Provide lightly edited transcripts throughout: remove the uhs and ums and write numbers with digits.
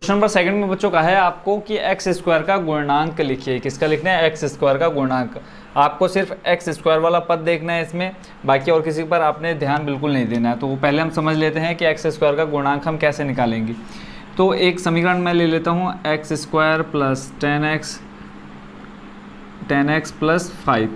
Question number second में बच्चों का है आपको कि एक्स स्क्वायर का गुणांक लिखिए। किसका लिखना है? एक्स स्क्वायर का गुणांक। आपको सिर्फ एक्स स्क्वायर वाला पद देखना है इसमें, बाकी और किसी पर आपने ध्यान बिल्कुल नहीं देना है। तो वो पहले हम समझ लेते हैं कि एक्स स्क्वायर का गुणांक हम कैसे निकालेंगे। तो एक समीकरण मैं ले लेता हूँ, x square plus 10x plus 5।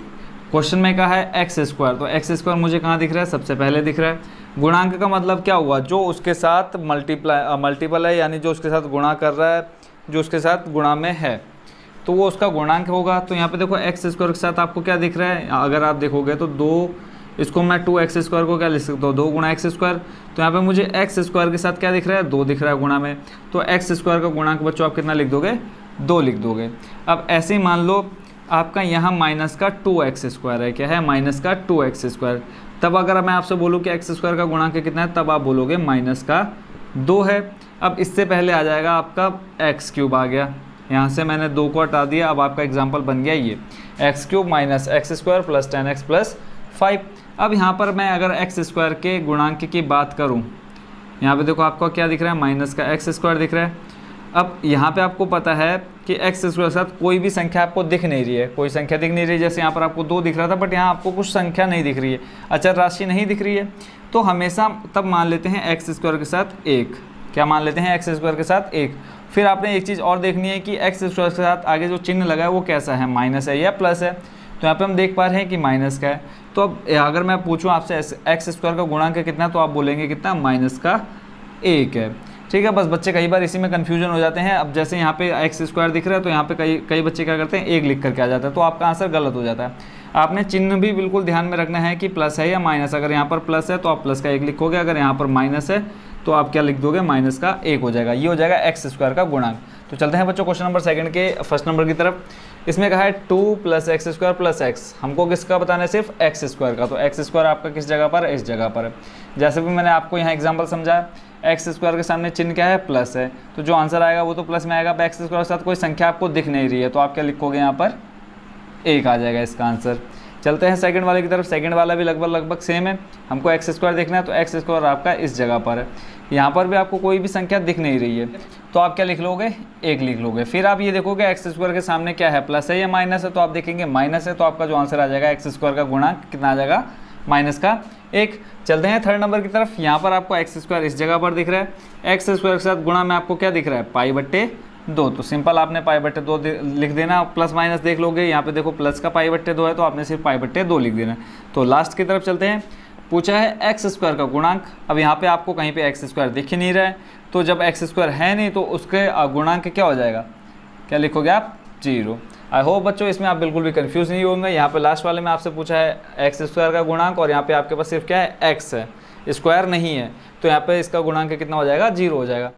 Question में कहा है एक्स स्क्वायर, तो एक्स स्क्वायर मुझे कहाँ दिख रहा है? सबसे पहले दिख रहा है। गुणांक का मतलब क्या हुआ? जो उसके साथ मल्टीपल है, यानी जो उसके साथ गुणा कर रहा है, जो उसके साथ गुणा में है, तो वो उसका गुणांक होगा। तो यहाँ पे देखो एक्स स्क्वायर के साथ आपको क्या दिख रहा है? अगर आप देखोगे तो दो, इसको मैं 2x स्क्वायर को क्या लिख सकता हूँ? 2 गुणा एक्स स्क्वायर। तो यहाँ पे मुझे एक्स स्क्वायर के साथ क्या दिख रहा है? 2 दिख रहा है गुणा में। तो एक्स स्क्वायर का गुणांक बच्चों आप कितना लिख दोगे? 2 लिख दोगे। अब ऐसे ही मान लो आपका यहाँ माइनस का 2x स्क्वायर है। क्या है? माइनस का 2x स्क्वायर। तब अगर मैं आपसे बोलूँ कि एक्स स्क्वायर का गुणांक कितना है, तब आप बोलोगे माइनस का 2 है। अब इससे पहले आ जाएगा आपका एक्स क्यूब आ गया, यहाँ से मैंने 2 को हटा दिया। अब आपका एग्जाम्पल बन गया ये x cube minus x square plus 10x plus 5। अब यहाँ पर मैं अगर एक्स स्क्वायर के गुणांक की बात करूँ, यहाँ पे देखो आपको क्या दिख रहा है? माइनस का एक्स स्क्वायर दिख रहा है। अब यहाँ पे आपको पता है कि एक्स स्क्वायर के साथ कोई भी संख्या आपको दिख नहीं रही है, कोई संख्या दिख नहीं रही है। जैसे यहाँ पर आपको 2 दिख रहा था, बट यहाँ आपको कुछ संख्या नहीं दिख रही है, अचर राशि नहीं दिख रही है। तो हमेशा तब मान लेते हैं एक्स स्क्वायर के साथ 1। क्या मान लेते हैं? एक्स स्क्वायर के साथ 1। फिर आपने एक चीज़ और देखनी है कि एक्स स्क्वायर के साथ आगे जो चिन्ह लगा है वो कैसा है, माइनस है या प्लस है। तो यहाँ पे हम देख पा रहे हैं कि माइनस का है। तो अब अगर मैं पूछूँ आपसे एक्स स्क्वायर का गुणांक कितना, तो आप बोलेंगे कितना? माइनस का 1 है। ठीक है, बस बच्चे कई बार इसी में कन्फ्यूजन हो जाते हैं। अब जैसे यहाँ पे एक्स स्क्वायर दिख रहा है, तो यहाँ पे कई बच्चे क्या करते हैं? 1 लिख करके आ जाता है, तो आपका आंसर गलत हो जाता है। आपने चिन्ह भी बिल्कुल ध्यान में रखना है कि प्लस है या माइनस। अगर यहाँ पर प्लस है तो आप प्लस का 1 लिखोगे, अगर यहाँ पर माइनस है तो आप क्या लिख दोगे? माइनस का 1 हो जाएगा। ये हो जाएगा एक्स स्क्वायर का गुणांक। तो चलते हैं बच्चों क्वेश्चन नंबर सेकंड के फर्स्ट नंबर की तरफ। इसमें कहा है 2 plus x square plus x. हमको किसका बताना है? सिर्फ एक्स स्क्वायर का। तो एक्स स्क्वायर आपका किस जगह पर है? इस जगह पर है। जैसे भी मैंने आपको यहाँ एग्जाम्पल समझाया, एक्स स्क्वायर के सामने चिन्ह क्या है? प्लस है, तो जो आंसर आएगा वो तो प्लस में आएगा। एक्स स्क्वायर के साथ कोई संख्या आपको दिख नहीं रही है, तो आप क्या लिखोगे? यहाँ पर 1 आ जाएगा इसका आंसर। चलते हैं सेकंड वाले की तरफ। सेकंड वाला भी लगभग सेम है। हमको एक्स स्क्वायर देखना है, तो एक्स स्क्वायर आपका इस जगह पर है। यहाँ पर भी आपको कोई भी संख्या दिख नहीं रही है, तो आप क्या लिख लोगे? 1 लिख लोगे। फिर आप ये देखोगे एक्स स्क्वायर के सामने क्या है? प्लस है या माइनस है? तो आप देखेंगे माइनस है, तो आपका जो आंसर आ जाएगा एक्स स्क्वायर का गुणांक कितना आ जाएगा? माइनस का 1। चलते हैं थर्ड नंबर की तरफ। यहाँ पर आपको एक्स स्क्वायर इस जगह पर दिख रहा है। एक्स स्क्वायर के साथ गुणा में आपको क्या दिख रहा है? π/2। तो सिंपल आपने π/2 लिख देना, प्लस माइनस देख लोगे। यहाँ पे देखो प्लस का π/2 है, तो आपने सिर्फ π/2 लिख देना। तो लास्ट की तरफ चलते हैं। पूछा है एक्स स्क्वायर का गुणांक। अब यहाँ पे आपको कहीं पे एक्स स्क्वायर दिख ही नहीं रहा है, तो जब एक्स स्क्वायर है नहीं तो उसके गुणांक क्या हो जाएगा? क्या लिखोगे आप? 0। आई होप बच्चों इसमें आप बिल्कुल भी कंफ्यूज नहीं होंगे। यहाँ पे लास्ट वाले में आपसे पूछा है एक्स स्क्वायर का गुणांक, और यहाँ पे आपके पास सिर्फ क्या है? एक्स है, स्क्वायर नहीं है। तो यहाँ पे इसका गुणांक कितना हो जाएगा? 0 हो जाएगा।